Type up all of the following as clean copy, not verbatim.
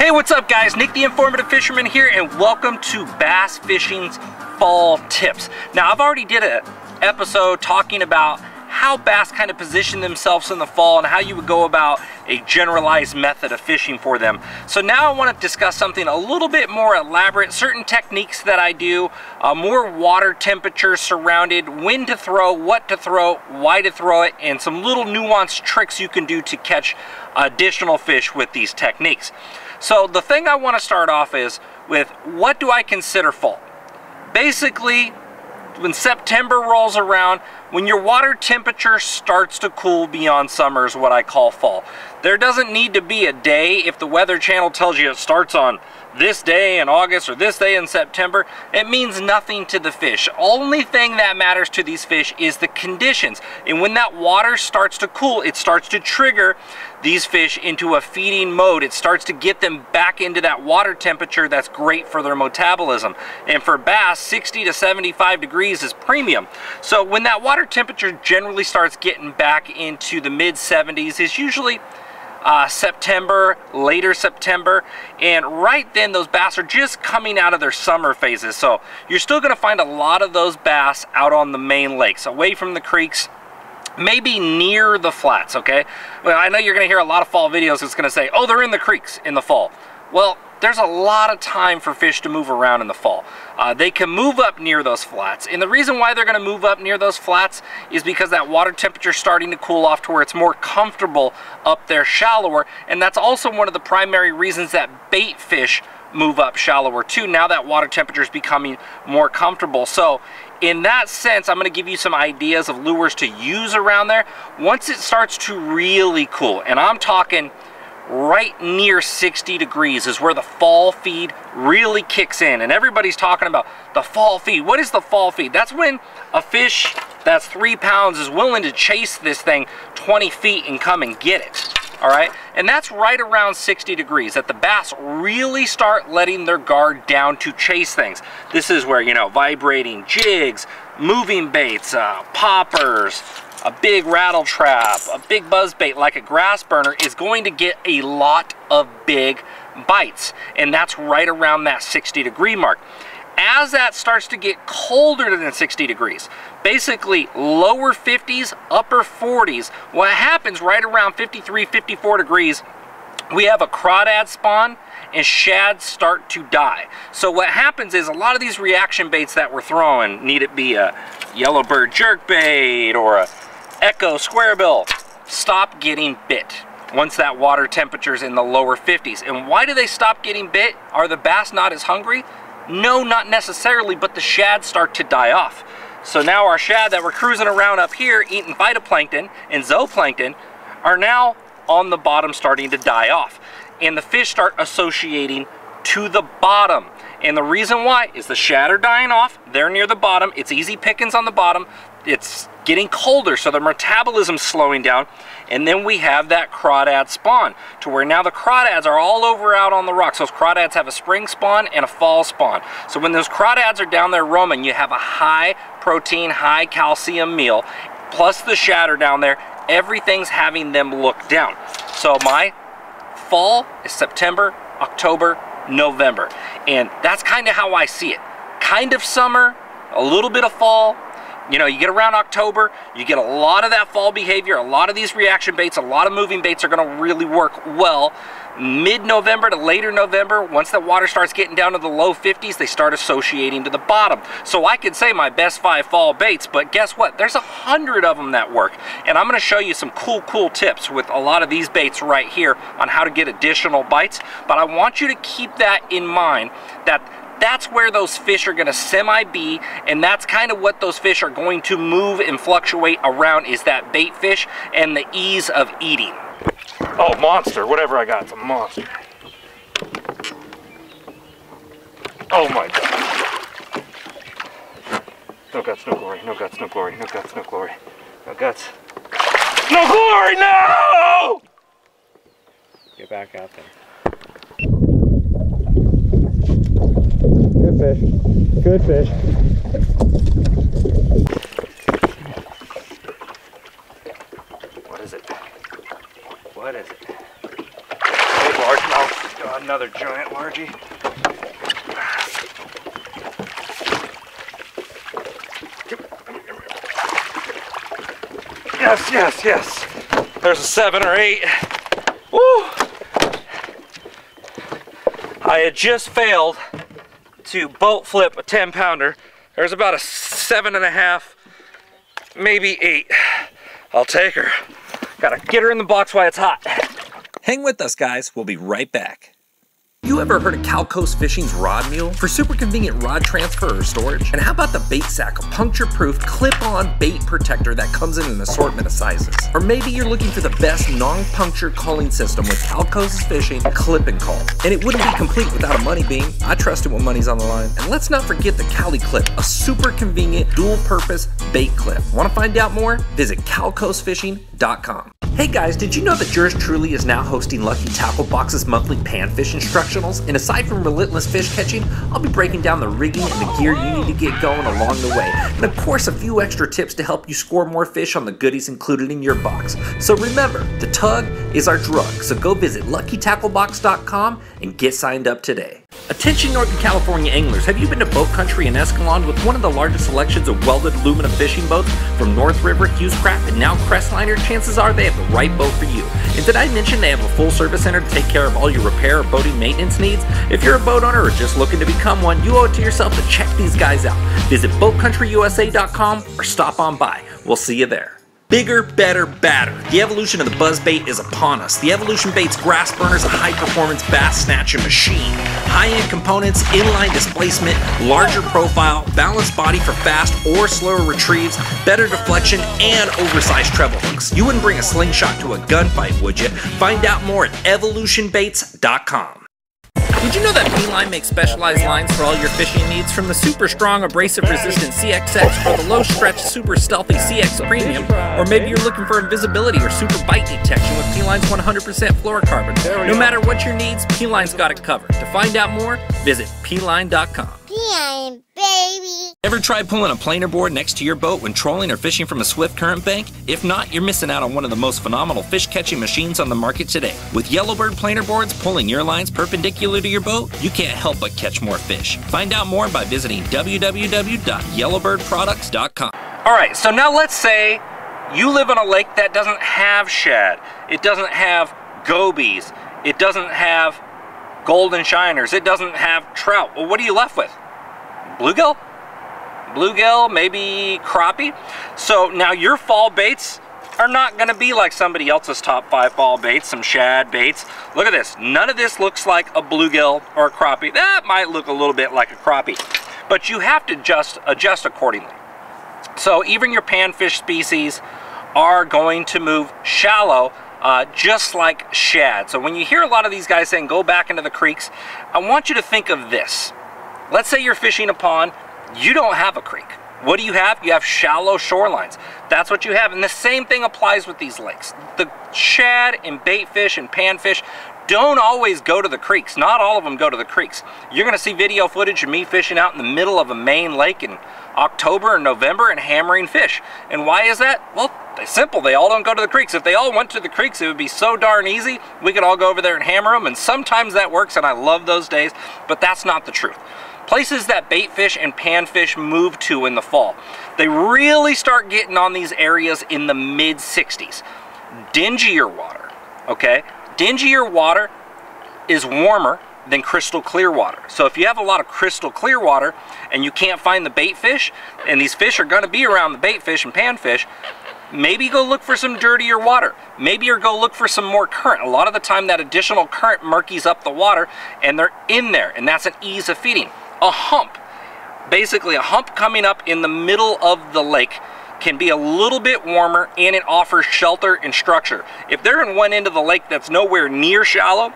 Hey, what's up guys? Nick the Informative Fisherman here, and welcome to Bass Fishing's Fall Tips. Now, I've already did an episode talking about how bass kind of position themselves in the fall and how you would go about a generalized method of fishing for them. So now I want to discuss something a little bit more elaborate, certain techniques that I do, more water temperature surrounded, when to throw, what to throw, why to throw it, and some little nuanced tricks you can do to catch additional fish with these techniques. So the thing I want to start off is with, what do I consider fall? Basically, when September rolls around, when your water temperature starts to cool beyond summer is what I call fall. There doesn't need to be a day. If the Weather Channel tells you it starts on this day in August or this day in September, it means nothing to the fish. Only thing that matters to these fish is the conditions. And when that water starts to cool, it starts to trigger these fish into a feeding mode. It starts to get them back into that water temperature that's great for their metabolism. And for bass, 60 to 75 degrees is premium. So when that water temperature generally starts getting back into the mid 70s is usually September, later September, and right then those bass are just coming out of their summer phases. So you're still going to find a lot of those bass out on the main lakes, away from the creeks, maybe near the flats, okay? Well, I know you're going to hear a lot of fall videos that's going to say, oh, they're in the creeks in the fall. Well, there's a lot of time for fish to move around in the fall. They can move up near those flats, and the reason why they're going to move up near those flats is because that water temperature is starting to cool off to where it's more comfortable up there shallower, and that's also one of the primary reasons that bait fish move up shallower too. Now that water temperature is becoming more comfortable. So in that sense, I'm going to give you some ideas of lures to use around there once it starts to really cool, and I'm talking right near 60 degrees is where the fall feed really kicks in. And everybody's talking about the fall feed. What is the fall feed? That's when a fish that's 3 pounds is willing to chase this thing 20 feet and come and get it. All right, and that's right around 60 degrees that the bass really start letting their guard down to chase things. This is where, you know, vibrating jigs, moving baits, poppers, a big rattle trap, a big buzz bait like a grass burner is going to get a lot of big bites, and that's right around that 60 degree mark. As that starts to get colder than 60 degrees, basically lower 50s, upper 40s, what happens right around 53, 54 degrees, we have a crawdad spawn and shad start to die. So what happens is a lot of these reaction baits that we're throwing, need it be a yellowbird jerkbait or a echo squarebill, stop getting bit once that water temperature's in the lower 50s. And why do they stop getting bit? Are the bass not as hungry? No, not necessarily, but the shad start to die off. So now our shad that we're cruising around up here eating phytoplankton and zooplankton are now on the bottom starting to die off. And the fish start associating to the bottom. And the reason why is the shad are dying off, they're near the bottom, it's easy pickings on the bottom, it's getting colder, so the metabolism's slowing down, and then we have that crawdad spawn, to where now the crawdads are all over out on the rocks. Those crawdads have a spring spawn and a fall spawn. So when those crawdads are down there roaming, you have a high protein, high calcium meal, plus the shad are down there, everything's having them look down. So my fall is September, October, November, and that's kind of how I see it. Kind of summer, a little bit of fall. You know, you get around October, you get a lot of that fall behavior, a lot of these reaction baits, a lot of moving baits are going to really work well. Mid-November to later November, once the water starts getting down to the low 50s, they start associating to the bottom. So I could say my best 5 fall baits, but guess what? There's 100 of them that work. And I'm going to show you some cool tips with a lot of these baits right here on how to get additional bites. But I want you to keep that in mind, that that's where those fish are going to semi-be, and that's kind of what those fish are going to move and fluctuate around, is that bait fish and the ease of eating. Oh, monster, whatever I got, it's a monster. Oh my God. No guts, no glory, no guts, no glory, no guts, no glory. No guts. No glory, no! Get back out there. Good fish. Good fish. What is it? What is it? Big largemouth. God, another giant largie. Yes, yes, yes. There's a 7 or 8. Woo! I had just failed to boat flip a 10-pounder. There's about a 7.5, maybe 8. I'll take her. Gotta get her in the box while it's hot. Hang with us, guys. We'll be right back. You ever heard of Cal Coast Fishing's Rod Mule for super convenient rod transfer or storage? And how about the Bait Sack, a puncture-proof, clip-on bait protector that comes in an assortment of sizes? Or maybe you're looking for the best non-puncture culling system with Cal Coast Fishing Clip and Call. And it wouldn't be complete without a money beam. I trust it when money's on the line. And let's not forget the Cali Clip, a super convenient dual-purpose bait clip. Want to find out more? Visit calcoastfishing.com. Hey guys, did you know that yours truly is now hosting Lucky Tackle Box's monthly panfish instructionals? And aside from relentless fish catching, I'll be breaking down the rigging and the gear you need to get going along the way. And of course, a few extra tips to help you score more fish on the goodies included in your box. So remember, the tug is our drug. So go visit LuckyTackleBox.com and get signed up today. Attention Northern California anglers, have you been to Boat Country in Escalon with one of the largest selections of welded aluminum fishing boats from North River, Hughes Craft, and now Crestliner? Chances are they have the right boat for you. And did I mention they have a full service center to take care of all your repair or boating maintenance needs? If you're a boat owner or just looking to become one, you owe it to yourself to check these guys out. Visit BoatCountryUSA.com or stop on by. We'll see you there. Bigger, better, badder. The evolution of the buzzbait is upon us. The Evolution Baits Grass Burner is a high-performance bass snatching machine. High-end components, inline displacement, larger profile, balanced body for fast or slower retrieves, better deflection, and oversized treble hooks. You wouldn't bring a slingshot to a gunfight, would you? Find out more at evolutionbaits.com. Did you know that P-Line makes specialized lines for all your fishing needs? From the super strong abrasive resistant CXX or the low stretch super stealthy CX Premium, or maybe you're looking for invisibility or super bite detection with P-Line's 100% fluorocarbon. No matter what your needs, P-Line's got it covered. To find out more, visit P-Line.com. P-Line, baby. Ever tried pulling a planer board next to your boat when trolling or fishing from a swift current bank? If not, you're missing out on one of the most phenomenal fish catching machines on the market today. With Yellowbird planer boards pulling your lines perpendicular to your boat, you can't help but catch more fish. Find out more by visiting www.yellowbirdproducts.com. Alright, so now let's say you live on a lake that doesn't have shad, it doesn't have gobies, it doesn't have golden shiners, it doesn't have trout. Well, what are you left with? Bluegill? Bluegill, maybe crappie. So now your fall baits are not going to be like somebody else's top 5 fall baits, some shad baits. Look at this. None of this looks like a bluegill or a crappie. That might look a little bit like a crappie, but you have to adjust accordingly. So even your panfish species are going to move shallow, just like shad. So when you hear a lot of these guys saying go back into the creeks, I want you to think of this. Let's say you're fishing a pond, you don't have a creek. What do you have? You have shallow shorelines. That's what you have, and the same thing applies with these lakes. The shad and baitfish and panfish don't always go to the creeks. Not all of them go to the creeks. You're gonna see video footage of me fishing out in the middle of a main lake in October or November and hammering fish. And why is that? Well, it's simple. They all don't go to the creeks. If they all went to the creeks, it would be so darn easy. We could all go over there and hammer them, and sometimes that works, and I love those days, but that's not the truth. Places that baitfish and panfish move to in the fall, they really start getting on these areas in the mid-60s. Dingier water, okay? Dingier water is warmer than crystal clear water. So if you have a lot of crystal clear water and you can't find the baitfish, and these fish are gonna be around the baitfish and panfish, maybe go look for some dirtier water. Maybe or go look for some more current. A lot of the time that additional current murkies up the water and they're in there, and that's an ease of feeding. A hump, basically a hump coming up in the middle of the lake, can be a little bit warmer, and it offers shelter and structure. If they're in one end of the lake that's nowhere near shallow,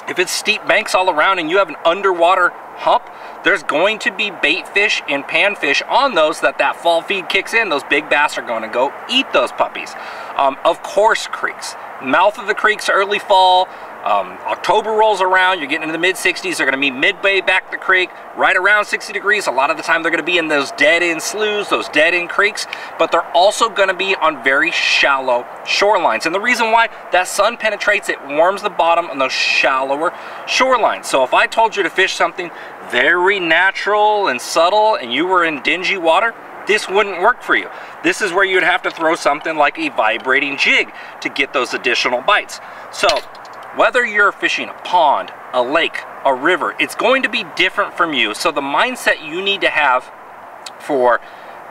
if it's steep banks all around and you have an underwater hump, there's going to be baitfish and panfish on those that fall feed kicks in. Those big bass are going to go eat those puppies. Of course, creeks. Mouth of the creeks early fall, October rolls around, you're getting into the mid-60s, they're going to be midway back the creek, right around 60 degrees. A lot of the time they're going to be in those dead-end sloughs, those dead-end creeks, but they're also going to be on very shallow shorelines. And the reason why, that sun penetrates, it warms the bottom on those shallower shorelines. So if I told you to fish something very natural and subtle and you were in dingy water, this wouldn't work for you. This is where you'd have to throw something like a vibrating jig to get those additional bites. So whether you're fishing a pond, a lake, a river, it's going to be different from you. So the mindset you need to have for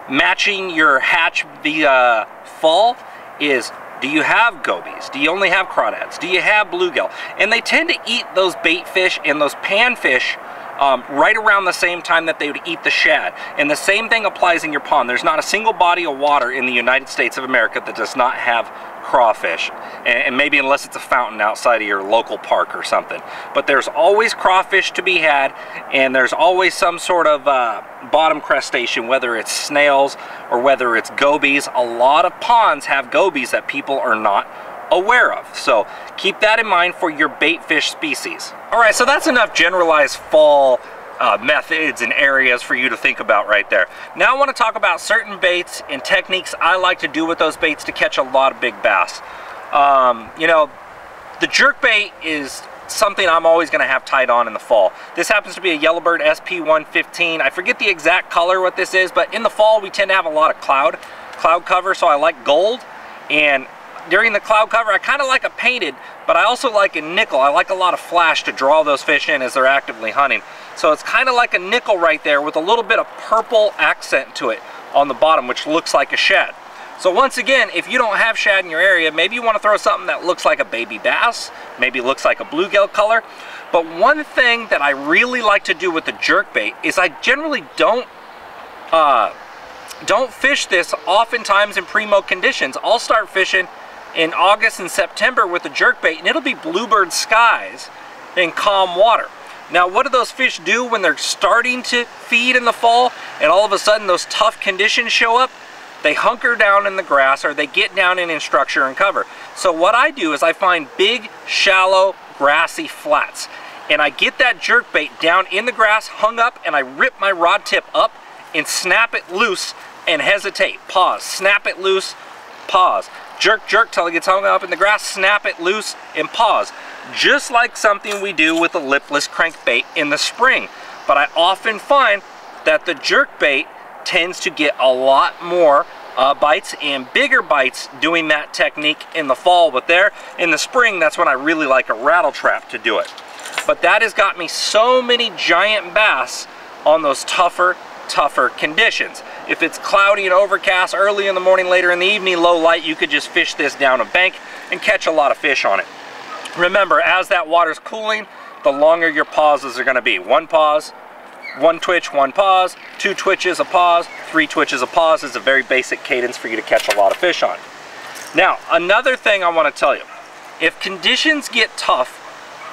matching your hatch via fall is, do you have gobies? Do you only have crawdads? Do you have bluegill? And they tend to eat those bait fish and those panfish right around the same time that they would eat the shad. And the same thing applies in your pond. There's not a single body of water in the United States of America that does not have crawfish, and maybe unless it's a fountain outside of your local park or something. But there's always crawfish to be had, and there's always some sort of bottom crustacean, whether it's snails or whether it's gobies. A lot of ponds have gobies that people are not aware of. So keep that in mind for your bait fish species. All right, so that's enough generalized fall methods and areas for you to think about right there. Now I want to talk about certain baits and techniques I like to do with those baits to catch a lot of big bass. You know, the jerk bait is something I'm always going to have tied on in the fall. This happens to be a Yellowbird SP115. I forget the exact color what this is, but in the fall we tend to have a lot of cloud cover, so I like gold. And during the cloud cover, I kind of like a painted, but I also like a nickel. I like a lot of flash to draw those fish in as they're actively hunting. So it's kind of like a nickel right there with a little bit of purple accent to it on the bottom, which looks like a shad. So once again, if you don't have shad in your area, maybe you want to throw something that looks like a baby bass, maybe looks like a bluegill color. But one thing that I really like to do with the jerk bait is I generally don't fish this oftentimes in primo conditions. I'll start fishing in August and September with the jerkbait, and it'll be bluebird skies in calm water. Now, what do those fish do when they're starting to feed in the fall and all of a sudden those tough conditions show up? They hunker down in the grass, or they get down in structure and cover. So what I do is I find big, shallow, grassy flats, and I get that jerkbait down in the grass, hung up, and I rip my rod tip up and snap it loose and hesitate, pause, snap it loose, pause. Jerk, jerk till it gets hung up in the grass, snap it loose, and pause. Just like something we do with a lipless crankbait in the spring. But I often find that the jerkbait tends to get a lot more bites and bigger bites doing that technique in the fall. But there, in the spring, that's when I really like a rattle trap to do it. But that has got me so many giant bass on those tougher conditions. If it's cloudy and overcast early in the morning, later in the evening, low light, you could just fish this down a bank and catch a lot of fish on it. Remember, as that water's cooling, the longer your pauses are going to be. One pause, one twitch, one pause, two twitches, a pause, three twitches, a pause is a very basic cadence for you to catch a lot of fish on. Now, another thing I want to tell you, if conditions get tough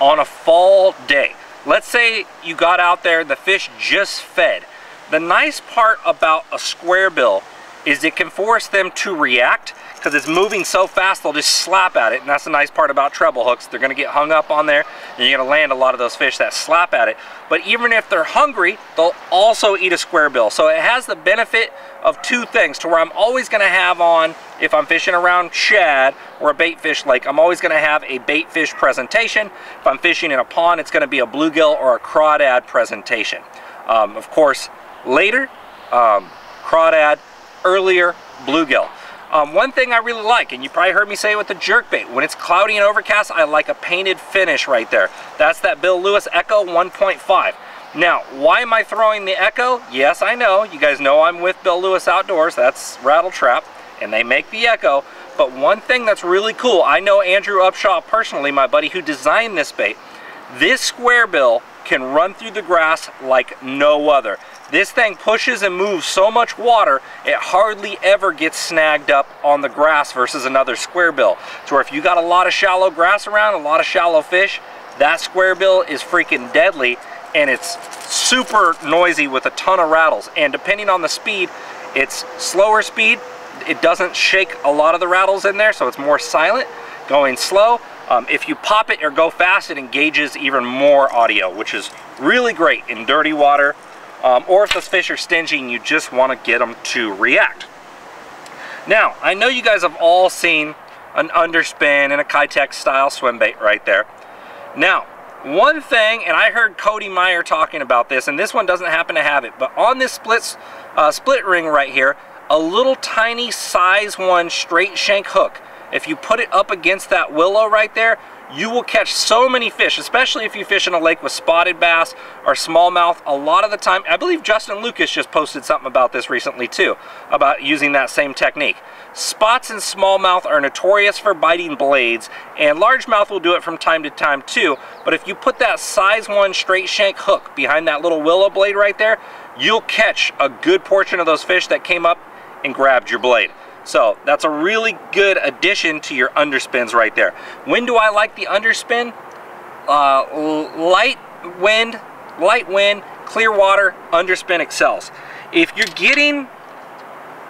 on a fall day, let's say you got out there, the fish just fed. The nice part about a square bill is it can force them to react, because it's moving so fast they'll just slap at it. And that's the nice part about treble hooks. They're going to get hung up on there, and you're going to land a lot of those fish that slap at it. But even if they're hungry, they'll also eat a square bill. So it has the benefit of two things, to where I'm always going to have on, if I'm fishing around shad or a bait fish lake, I'm always going to have a bait fish presentation. If I'm fishing in a pond, it's going to be a bluegill or a crawdad presentation. Of course, later, crawdad, earlier, bluegill. One thing I really like, and you probably heard me say with the jerkbait, when it's cloudy and overcast, I like a painted finish right there. That's that Bill Lewis Echo 1.5. Now, why am I throwing the Echo? Yes, I know. You guys know I'm with Bill Lewis Outdoors. That's Rattle Trap, and they make the Echo. But one thing that's really cool, I know Andrew Upshaw personally, my buddy who designed this bait. This square bill can run through the grass like no other. This thing pushes and moves so much water, it hardly ever gets snagged up on the grass versus another square bill. So where if you got a lot of shallow grass around, a lot of shallow fish, that square bill is freaking deadly, and it's super noisy with a ton of rattles. And depending on the speed, it's slower speed. It doesn't shake a lot of the rattles in there, so it's more silent. Going slow, If you pop it or go fast, it engages even more audio, which is really great in dirty water, or if the fish are stingy and you just want to get them to react. Now, I know you guys have all seen an underspin and a Kitech style swim bait right there. Now, one thing, and I heard Cody Meyer talking about this, and this one doesn't happen to have it, but on this split ring right here, a little tiny size 1 straight shank hook, if you put it up against that willow right there, you will catch so many fish, especially if you fish in a lake with spotted bass or smallmouth. A lot of the time, I believe Justin Lucas just posted something about this recently too, about using that same technique. Spots and smallmouth are notorious for biting blades, and largemouth will do it from time to time too, but if you put that size 1 straight shank hook behind that little willow blade right there, you'll catch a good portion of those fish that came up and grabbed your blade. So that's a really good addition to your underspins right there. When do I like the underspin? Light wind, clear water, underspin excels. If you're getting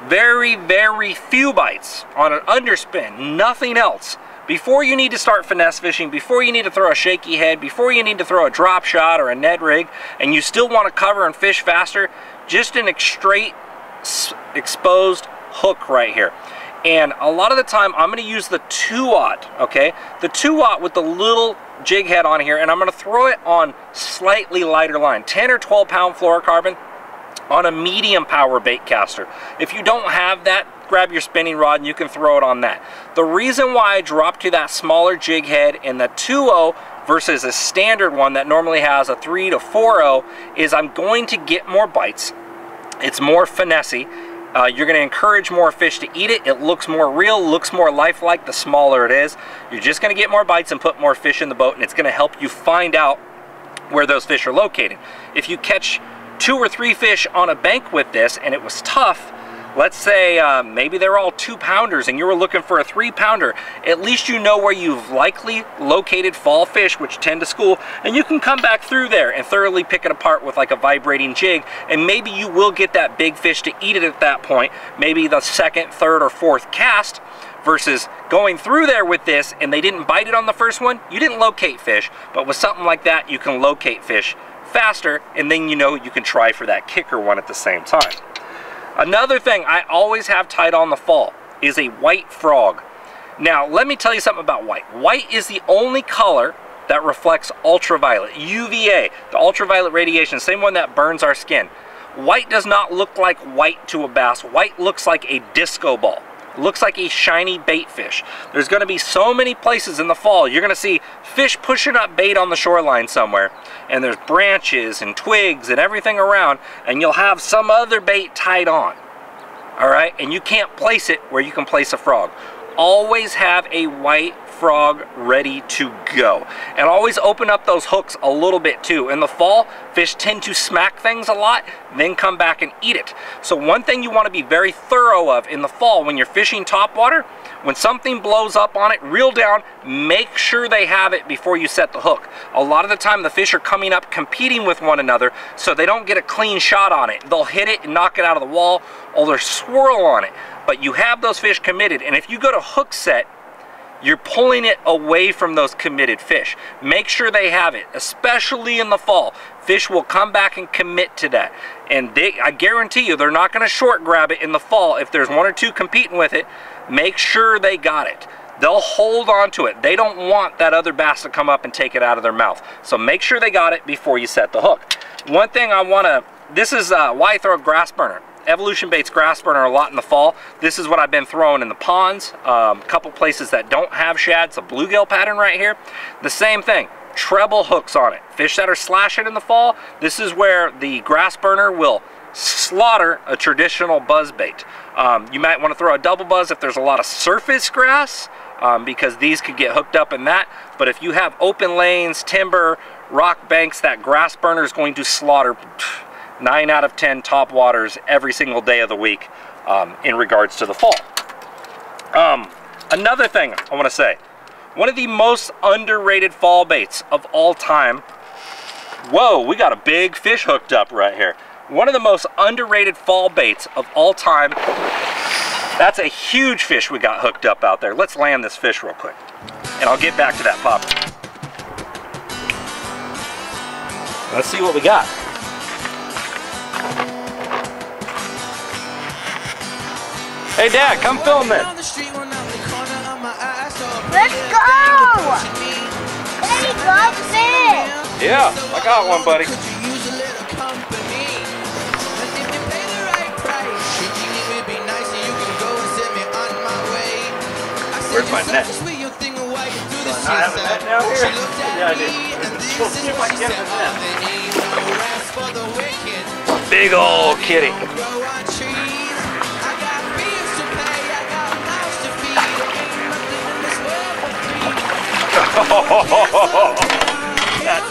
very, very few bites on an underspin, nothing else, before you need to start finesse fishing, before you need to throw a shaky head, before you need to throw a drop shot or a Ned rig, and you still want to cover and fish faster, just an straight exposed hook right here. And a lot of the time I'm going to use the 2-aught, okay? The 2-aught with the little jig head on here, and I'm going to throw it on slightly lighter line, 10 or 12 pound fluorocarbon on a medium power bait caster. If you don't have that, grab your spinning rod and you can throw it on that. The reason why I dropped to that smaller jig head in the 2.0 versus a standard one that normally has a 3 to 4.0 is I'm going to get more bites. It's more finessey. You're going to encourage more fish to eat it. It looks more real, looks more lifelike the smaller it is. You're just going to get more bites and put more fish in the boat, and it's going to help you find out where those fish are located. If you catch 2 or 3 fish on a bank with this and it was tough, let's say maybe they're all 2-pounders and you were looking for a 3-pounder, at least you know where you've likely located fall fish, which tend to school, and you can come back through there and thoroughly pick it apart with like a vibrating jig, and maybe you will get that big fish to eat it at that point, maybe the 2nd, 3rd, or 4th cast, versus going through there with this and they didn't bite it on the first one. You didn't locate fish, but with something like that you can locate fish faster, and then you know you can try for that kicker one at the same time. Another thing I always have tied on the fall is a white frog. Now, let me tell you something about white. White is the only color that reflects ultraviolet, UVA, the ultraviolet radiation, same one that burns our skin. White does not look like white to a bass. White looks like a disco ball. It looks like a shiny bait fish. There's going to be so many places in the fall you're going to see fish pushing up bait on the shoreline somewhere, and there's branches and twigs and everything around, and you'll have some other bait tied on, all right, and you can't place it where you can place a frog. Always have a white frog ready to go, and always open up those hooks a little bit too. In the fall, fish tend to smack things a lot, then come back and eat it. So one thing you want to be very thorough of in the fall when you're fishing topwater, when something blows up on it, reel down, make sure they have it before you set the hook. A lot of the time the fish are coming up competing with one another, so they don't get a clean shot on it. They'll hit it and knock it out of the wall, or they'll swirl on it. But you have those fish committed, and if you go to hook set, you're pulling it away from those committed fish. Make sure they have it, especially in the fall. Fish will come back and commit to that. And I guarantee you, they're not going to short grab it in the fall. If there's 1 or 2 competing with it, make sure they got it. They'll hold on to it. They don't want that other bass to come up and take it out of their mouth. So make sure they got it before you set the hook. One thing I want to, this is why I throw a grass burner. Evolution baits grass burner a lot in the fall. This is what I've been throwing in the ponds. A couple places that don't have shads, a bluegill pattern right here. The same thing, treble hooks on it. Fish that are slashing in the fall, this is where the grass burner will slaughter a traditional buzz bait. You might want to throw a double buzz if there's a lot of surface grass, because these could get hooked up in that. But if you have open lanes, timber, rock banks, that grass burner is going to slaughter 9 out of 10 top waters every single day of the week in regards to the fall. Another thing I want to say, one of the most underrated fall baits of all time. Whoa, we got a big fish hooked up right here. One of the most underrated fall baits of all time. That's a huge fish we got hooked up out there. Let's land this fish real quick. and I'll get back to that popper. Let's see what we got. Hey Dad, come film this. Let's go! Daddy, go fish! Yeah, I got one, buddy. Where's my net? Do I have a net down here? Yeah, I did. We'll see if I can get a net. Big old kitty.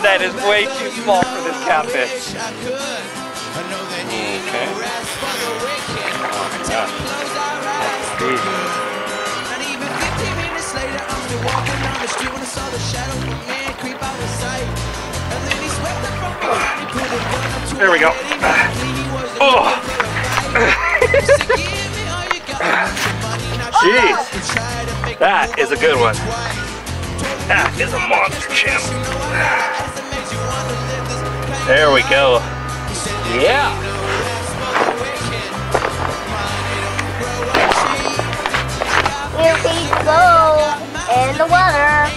That is way too small for this catfish. Okay. There we go. Oh. Jeez. That is a good one. That is a monster channel. There we go. Yeah. Here we go in the water.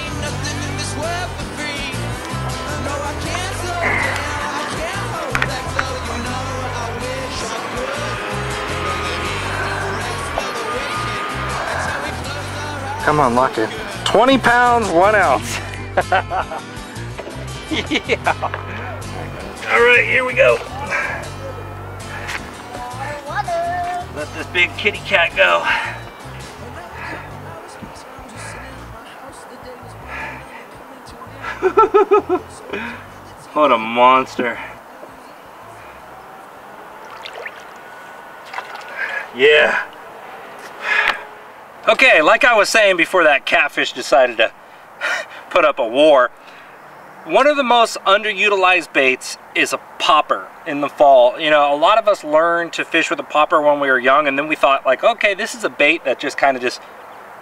Come on, lock it. 20 pounds, 1 ounce. Yeah. All right, here we go. Let this big kitty cat go. What a monster. Yeah. Okay, like I was saying before that catfish decided to put up a war, one of the most underutilized baits is a popper in the fall. You know, a lot of us learned to fish with a popper when we were young, and then we thought like, okay, this is a bait that just kind of just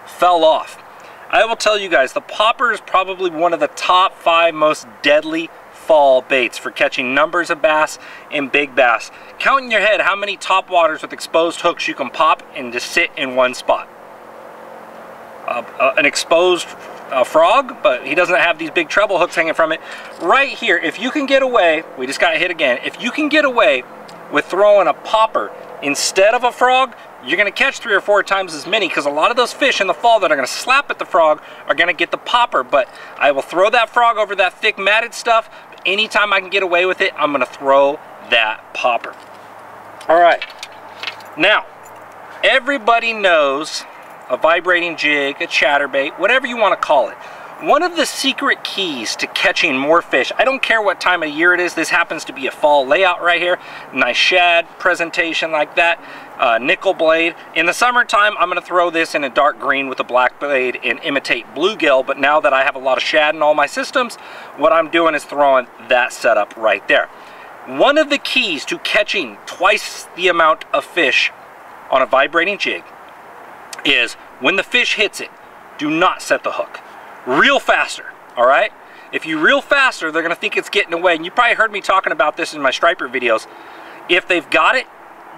fell off. I will tell you guys, the popper is probably one of the top 5 most deadly fall baits for catching numbers of bass and big bass. Count in your head how many topwaters with exposed hooks you can pop and just sit in one spot. An exposed frog, but he doesn't have these big treble hooks hanging from it. Right here, if you can get away, we just got hit again, if you can get away with throwing a popper instead of a frog, you're going to catch 3 or 4 times as many, because a lot of those fish in the fall that are going to slap at the frog are going to get the popper. But I will throw that frog over that thick matted stuff. Anytime I can get away with it, I'm going to throw that popper. All right, now everybody knows a vibrating jig, a chatterbait, whatever you want to call it. One of the secret keys to catching more fish, I don't care what time of year it is, this happens to be a fall layout right here, nice shad presentation like that, nickel blade. In the summertime, I'm going to throw this in a dark green with a black blade and imitate bluegill, but now that I have a lot of shad in all my systems, what I'm doing is throwing that setup right there. One of the keys to catching twice the amount of fish on a vibrating jig is when the fish hits it, do not set the hook. Reel faster, all right? If you reel faster, they're gonna think it's getting away. And you probably heard me talking about this in my striper videos. If they've got it,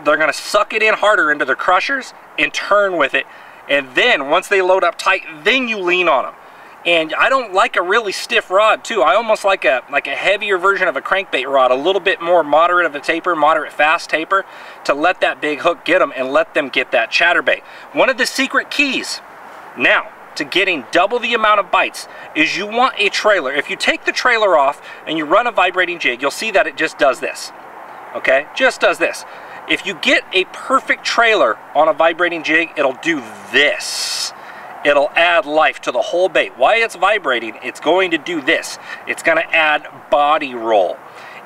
they're gonna suck it in harder into their crushers and turn with it. And then once they load up tight, then you lean on them. And I don't like a really stiff rod too. I almost like a heavier version of a crankbait rod, a little bit more moderate of a taper, moderate fast taper, to let that big hook get them and let them get that chatterbait. One of the secret keys now to getting double the amount of bites is you want a trailer. If you take the trailer off and you run a vibrating jig, you'll see that it just does this, okay? Just does this. If you get a perfect trailer on a vibrating jig, it'll do this. It'll add life to the whole bait. While it's vibrating, it's going to do this. It's gonna add body roll.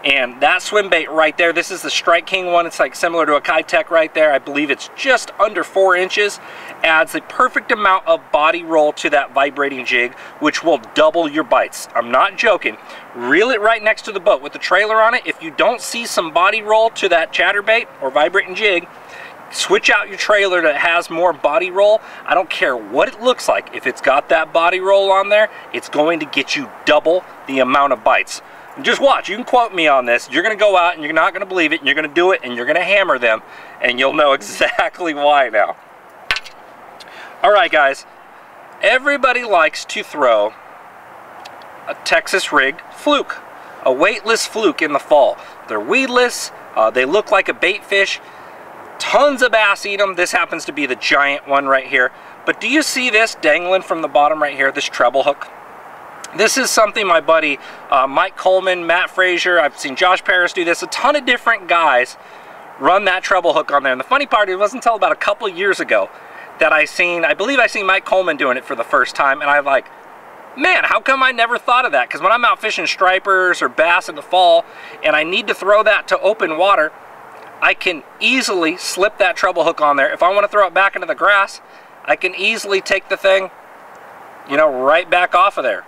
And that swim bait right there, this is the Strike King one. It's like similar to a Kitech right there. I believe it's just under 4 inches. Adds the perfect amount of body roll to that vibrating jig, which will double your bites. I'm not joking. Reel it right next to the boat with the trailer on it. If you don't see some body roll to that chatterbait or vibrating jig, Switch out your trailer that has more body roll. I don't care what it looks like. If it's got that body roll on there, it's going to get you double the amount of bites. And just watch, you can quote me on this. You're gonna go out and you're not gonna believe it, and you're gonna do it, and you're gonna hammer them, and you'll know exactly why now. All right, guys, everybody likes to throw a Texas rig fluke, a weightless fluke in the fall. They're weedless, they look like a bait fish. Tons of bass eat them. This happens to be the giant one right here. But do you see this dangling from the bottom right here, this treble hook? This is something my buddy Mike Coleman, Matt Frazier, I've seen Josh Paris do this. A ton of different guys run that treble hook on there. And the funny part, it wasn't until about a couple of years ago that I believe I seen Mike Coleman doing it for the first time. And I'm like, man, how come I never thought of that? Because when I'm out fishing stripers or bass in the fall and I need to throw that to open water, I can easily slip that treble hook on there. If I want to throw it back into the grass, I can easily take the thing, you know, right back off of there.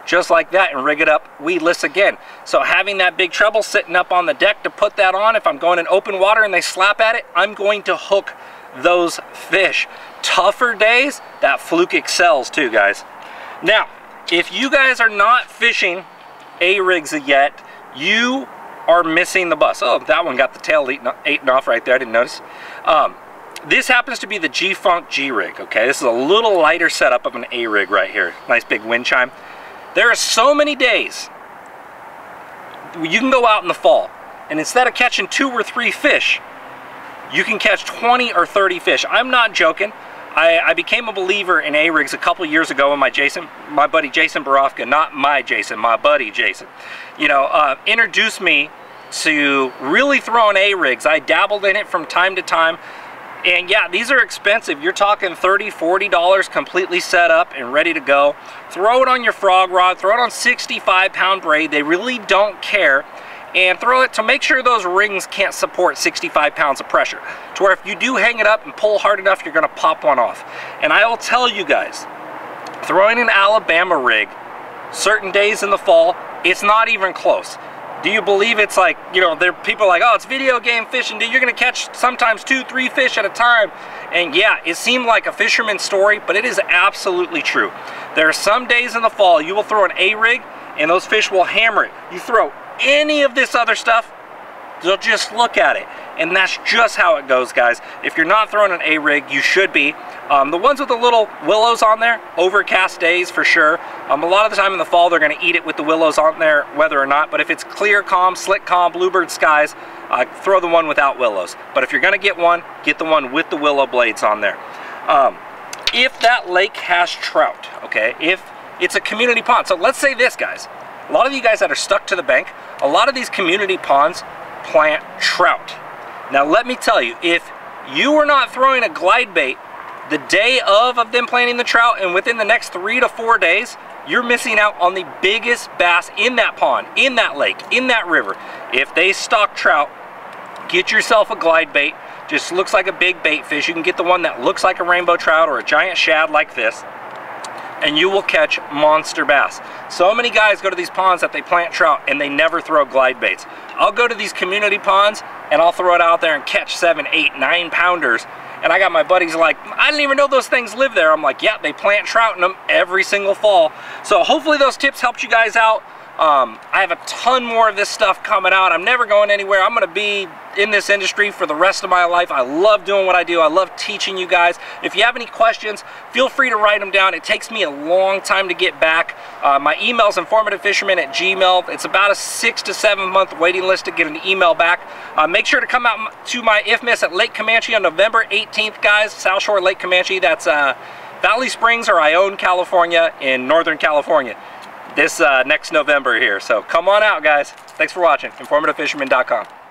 Just like that, and rig it up weedless again. So having that big treble sitting up on the deck to put that on, if I'm going in open water and they slap at it, I'm going to hook those fish. Tougher days, that fluke excels too, guys. Now, if you guys are not fishing A-rigs yet, you are missing the bus. Oh, that one got the tail eaten off right there. I didn't notice. This happens to be the G-Funk G-Rig, okay? This is a little lighter setup of an A-rig right here. Nice big wind chime. There are so many days you can go out in the fall, and instead of catching 2 or 3 fish, you can catch 20 or 30 fish. I'm not joking. I became a believer in A-rigs a couple years ago when my buddy Jason Borofka, not my Jason, my buddy Jason, you know, introduced me to really throwing A-rigs. I dabbled in it from time to time, and yeah, these are expensive. You're talking $30, $40 completely set up and ready to go. Throw it on your frog rod, throw it on 65-pound braid. They really don't care. And throw it to make sure those rings can't support 65 pounds of pressure. To where if you do hang it up and pull hard enough, you're gonna pop one off. And I will tell you guys, throwing an Alabama rig, certain days in the fall, it's not even close. Do you believe it's like, you know, there people are like, oh, it's video game fishing, dude, you're gonna catch sometimes 2, 3 fish at a time. And yeah, it seemed like a fisherman's story, but it is absolutely true. There are some days in the fall, you will throw an A-rig and those fish will hammer it. You throw any of this other stuff, they'll just look at it. And that's just how it goes, guys. If you're not throwing an A-rig, you should be. The ones with the little willows on there, overcast days for sure. A lot of the time in the fall, they're gonna eat it with the willows on there, whether or not. But if it's clear, calm, slick, calm, bluebird skies, throw the one without willows. But if you're gonna get one, get the one with the willow blades on there. If that lake has trout, okay, if it's a community pond. So let's say this, guys. A lot of you guys that are stuck to the bank, a lot of these community ponds plant trout. Now let me tell you, if you were not throwing a glide bait the day of them planting the trout, and within the next 3 to 4 days, you're missing out on the biggest bass in that pond, in that lake, in that river. If they stock trout, get yourself a glide bait. Just looks like a big bait fish. You can get the one that looks like a rainbow trout or a giant shad like this, and you will catch monster bass. So many guys go to these ponds that they plant trout and they never throw glide baits. I'll go to these community ponds and I'll throw it out there and catch 7, 8, 9 pounders. And I got my buddies like, I didn't even know those things live there. I'm like, yeah, they plant trout in them every single fall. So hopefully those tips helped you guys out. I have a ton more of this stuff coming out. I'm never going anywhere. I'm gonna be in this industry for the rest of my life. I love doing what I do. I love teaching you guys. If you have any questions, feel free to write them down. It takes me a long time to get back. My email's informativefisherman@gmail.com. It's about a 6 to 7 month waiting list to get an email back. Make sure to come out to my IFMIS at Lake Comanche on November 18th, guys. South Shore Lake Comanche. That's Valley Springs or Ione, California in Northern California. This next November here. So come on out, guys. Thanks for watching. informativefisherman.com.